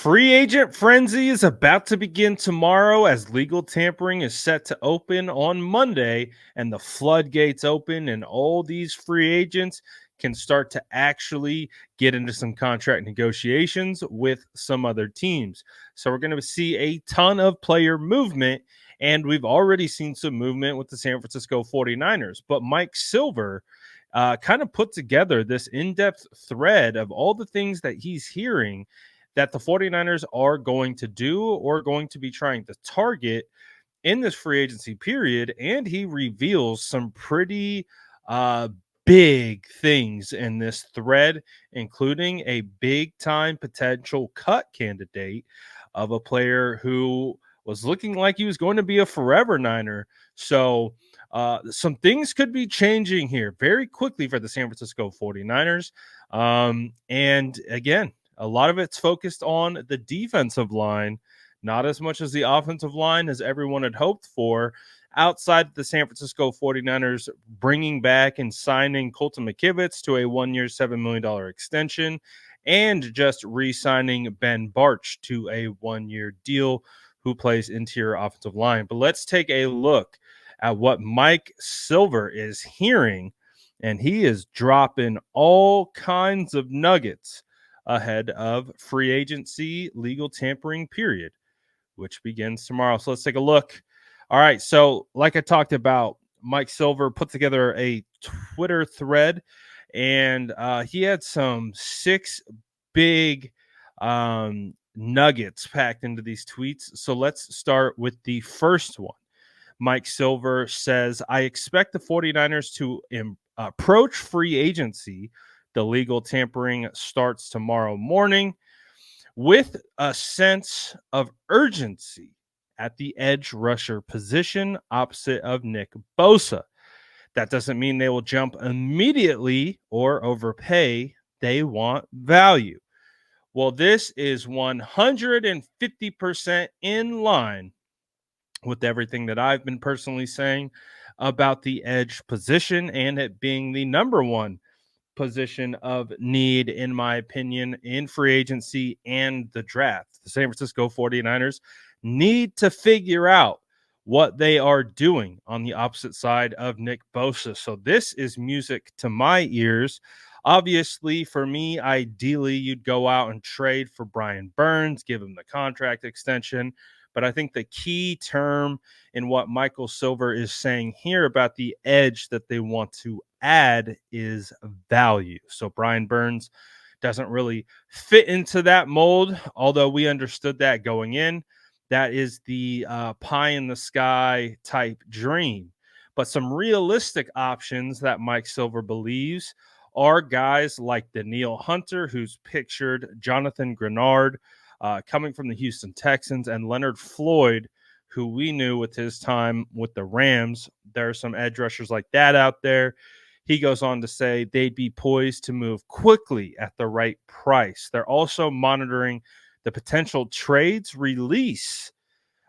Free agent frenzy is about to begin tomorrow as legal tampering is set to open on Monday, and the floodgates open, and all these free agents can start to actually get into some contract negotiations with some other teams. So we're going to see a ton of player movement, and we've already seen some movement with the San Francisco 49ers. But Mike Silver kind of put together this in-depth thread of all the things that he's hearing that the 49ers are going to do or going to be trying to target in this free agency period. And he reveals some pretty big things in this thread, including a big time potential cut candidate of a player who was looking like he was going to be a forever Niner. So some things could be changing here very quickly for the San Francisco 49ers. And again, a lot of it's focused on the defensive line, not as much as the offensive line as everyone had hoped for. Outside the San Francisco 49ers bringing back and signing Colton McKivitz to a 1-year, $7 million extension, and just re-signing Ben Barch to a 1-year deal, who plays interior offensive line. But let's take a look at what Mike Silver is hearing, and he is dropping all kinds of nuggets ahead of free agency legal tampering period, which begins tomorrow. So let's take a look. All right. So like I talked about, Mike Silver put together a Twitter thread, and he had some 6 big nuggets packed into these tweets. So let's start with the first one. Mike Silver says, I expect the 49ers to approach free agency. The legal tampering starts tomorrow morning with a sense of urgency at the edge rusher position opposite of Nick Bosa. That doesn't mean they will jump immediately or overpay. They want value. Well, this is 150% in line with everything that I've been personally saying about the edge position and it being the number one position of need, in my opinion, in free agency and the draft. The San Francisco 49ers need to figure out what they are doing on the opposite side of Nick Bosa. So this is music to my ears. Obviously, for me, ideally, you'd go out and trade for Brian Burns, give him the contract extension. But I think the key term in what Michael Silver is saying here about the edge that they want to add is value. So Brian Burns doesn't really fit into that mold, although we understood that going in. That is the pie in the sky type dream. But some realistic options that Mike Silver believes are guys like Danielle Hunter, who's pictured, Jonathan Grenard, coming from the Houston Texans, and Leonard Floyd, who we knew with his time with the Rams. There are some edge rushers like that out there. He goes on to say they'd be poised to move quickly at the right price. They're also monitoring the potential trades release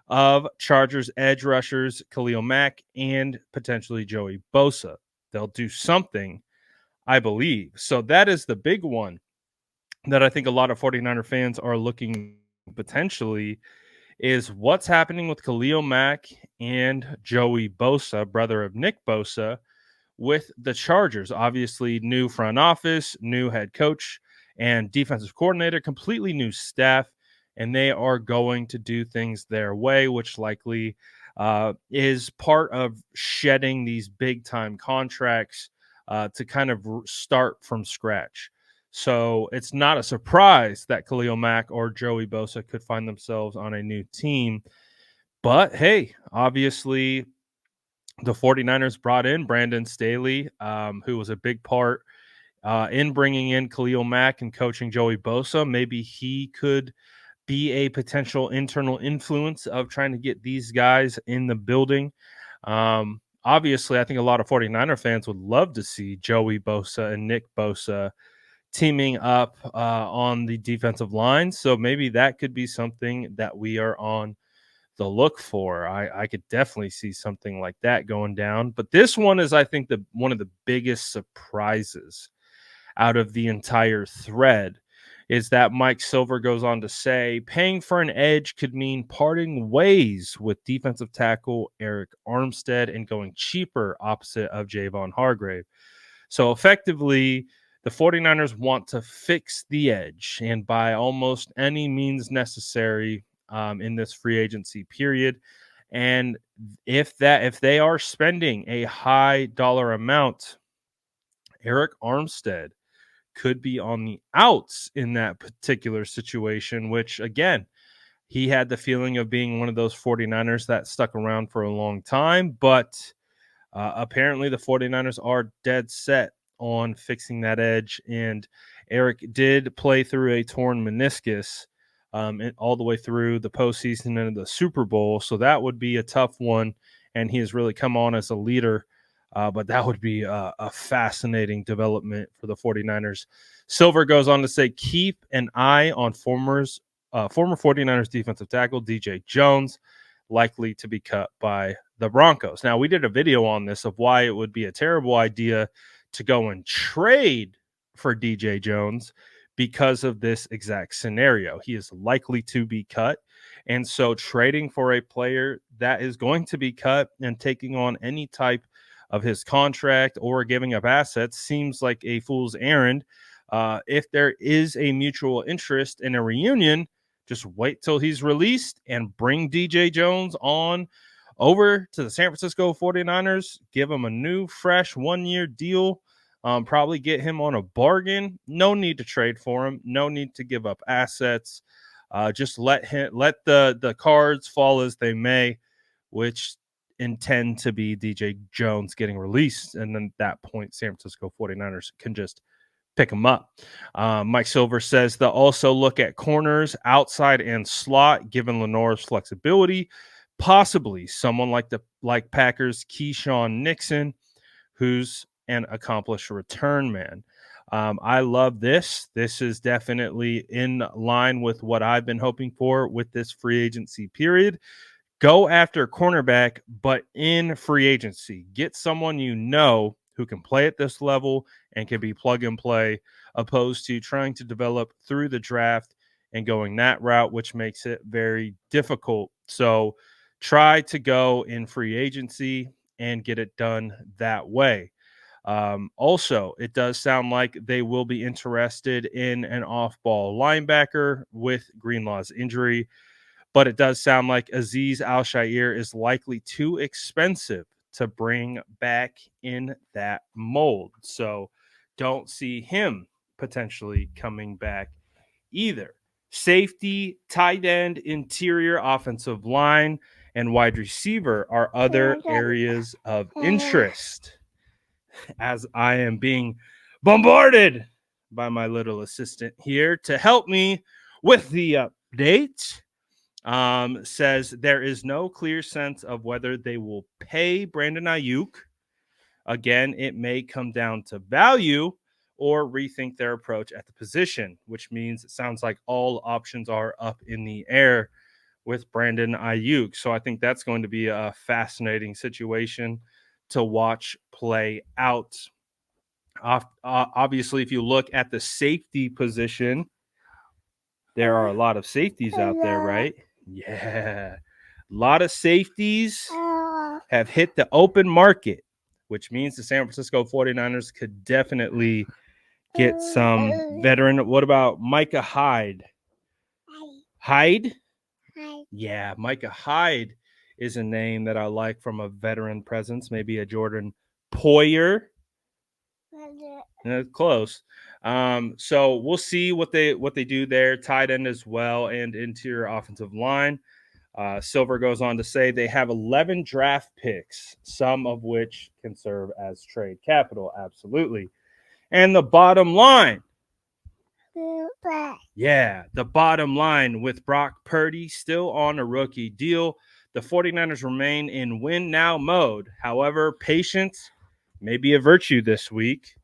of Chargers edge rushers Khalil Mack and potentially Joey Bosa. They'll do something, I believe. So that is the big one that I think a lot of 49er fans are looking potentially is what's happening with Khalil Mack and Joey Bosa, brother of Nick Bosa, with the Chargers. Obviously, new front office, new head coach and defensive coordinator, completely new staff, and they are going to do things their way, which likely is part of shedding these big-time contracts to kind of start from scratch. So it's not a surprise that Khalil Mack or Joey Bosa could find themselves on a new team. But hey, obviously the 49ers brought in Brandon Staley, who was a big part in bringing in Khalil Mack and coaching Joey Bosa. Maybe he could be a potential internal influence of trying to get these guys in the building. Obviously, I think a lot of 49er fans would love to see Joey Bosa and Nick Bosa teaming up on the defensive line. So maybe that could be something that we are on the look for. I could definitely see something like that going down. But this one is, I think, one of the biggest surprises out of the entire thread. is that Mike Silver goes on to say paying for an edge could mean parting ways with defensive tackle Arik Armstead and going cheaper opposite of Javon Hargrave. So effectively, the 49ers want to fix the edge and by almost any means necessary in this free agency period. And if they are spending a high dollar amount, Arik Armstead could be on the outs in that particular situation, which again, he had the feeling of being one of those 49ers that stuck around for a long time, but apparently the 49ers are dead set on fixing that edge. And Arik did play through a torn meniscus all the way through the postseason and the Super Bowl. So that would be a tough one. And he has really come on as a leader. But that would be a fascinating development for the 49ers. Silver goes on to say, keep an eye on former 49ers defensive tackle DJ Jones, likely to be cut by the Broncos. Now, we did a video on this of why it would be a terrible idea to go and trade for DJ Jones because of this exact scenario. He is likely to be cut. And so trading for a player that is going to be cut and taking on any type of his contract or giving up assets seems like a fool's errand. If there is a mutual interest in a reunion, just wait till he's released and bring DJ Jones on over to the San Francisco 49ers, give him a new, fresh 1-year deal, probably get him on a bargain. No need to trade for him. No need to give up assets. Just let the cards fall as they may, which intend to be DJ Jones getting released. And then at that point, San Francisco 49ers can just pick him up. Mike Silver says they'll also look at corners, outside and slot, given Lenore's flexibility. Possibly someone like Packers Keyshawn Nixon, who's an accomplished return man. I love this. This is definitely in line with what I've been hoping for with this free agency period. Go after cornerback, but in free agency. Get someone you know who can play at this level and can be plug and play, opposed to trying to develop through the draft and going that route, which makes it very difficult. So try to go in free agency and get it done that way. Also, it does sound like they will be interested in an off-ball linebacker with Greenlaw's injury, but it does sound like Azeez Al-Shaair is likely too expensive to bring back in that mold. So don't see him potentially coming back either. Safety, tight end, interior offensive line, and wide receiver are other areas of interest, as I am being bombarded by my little assistant here to help me with the update. Says there is no clear sense of whether they will pay Brandon Aiyuk. Again, it may come down to value or rethink their approach at the position, which means it sounds like all options are up in the air with Brandon Aiyuk. So I think that's going to be a fascinating situation to watch play out. Obviously, if you look at the safety position, there are a lot of safeties out there, right? Yeah. A lot of safeties have hit the open market, which means the San Francisco 49ers could definitely get some veteran. What about Micah Hyde? Hyde? Yeah, Micah Hyde is a name that I like from a veteran presence, maybe a Jordan Poyer. Close. So we'll see what they do there. Tight end as well and interior offensive line. Silver goes on to say they have 11 draft picks, some of which can serve as trade capital. Absolutely. And the bottom line. Yeah, the bottom line with Brock Purdy still on a rookie deal. The 49ers remain in win now mode. However, patience may be a virtue this week.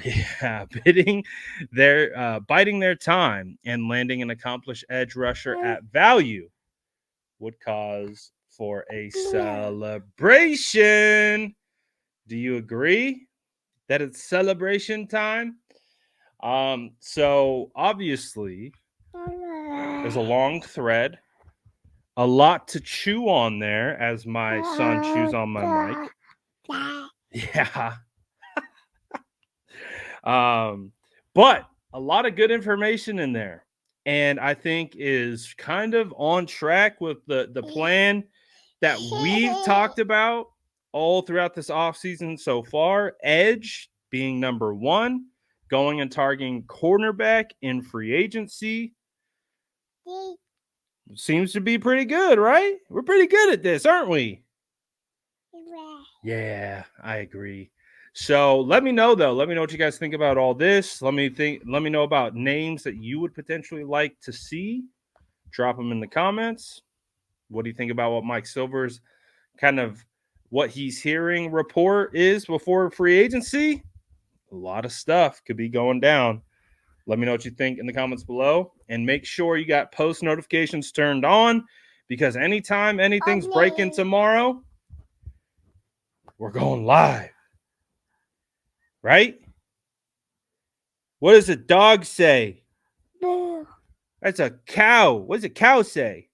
Yeah, biting their time and landing an accomplished edge rusher at value would cause for a celebration. Do you agree that it's celebration time? So obviously there's a long thread, a lot to chew on there as my son chews on my mic. Yeah. But a lot of good information in there. And I think is kind of on track with the plan that we've talked about all throughout this offseason so far. Edge being number one, going and targeting cornerback in free agency. Seems to be pretty good, right? We're pretty good at this, aren't we? Yeah, I agree. So let me know though. Let me know what you guys think about all this. Let me know about names that you would potentially like to see. Drop them in the comments. What do you think about what Mike Silver's kind of what he's hearing report is before free agency? A lot of stuff could be going down. Let me know what you think in the comments below. And make sure you got post notifications turned on because anytime anything's breaking tomorrow, we're going live. Right? What does a dog say? That's a cow. What does a cow say?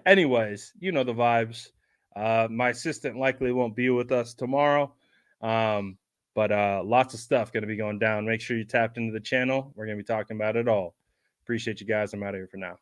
Anyways, you know the vibes. My assistant likely won't be with us tomorrow. But lots of stuff going to be going down. Make sure you tapped into the channel. We're going to be talking about it all. Appreciate you guys. I'm out of here for now.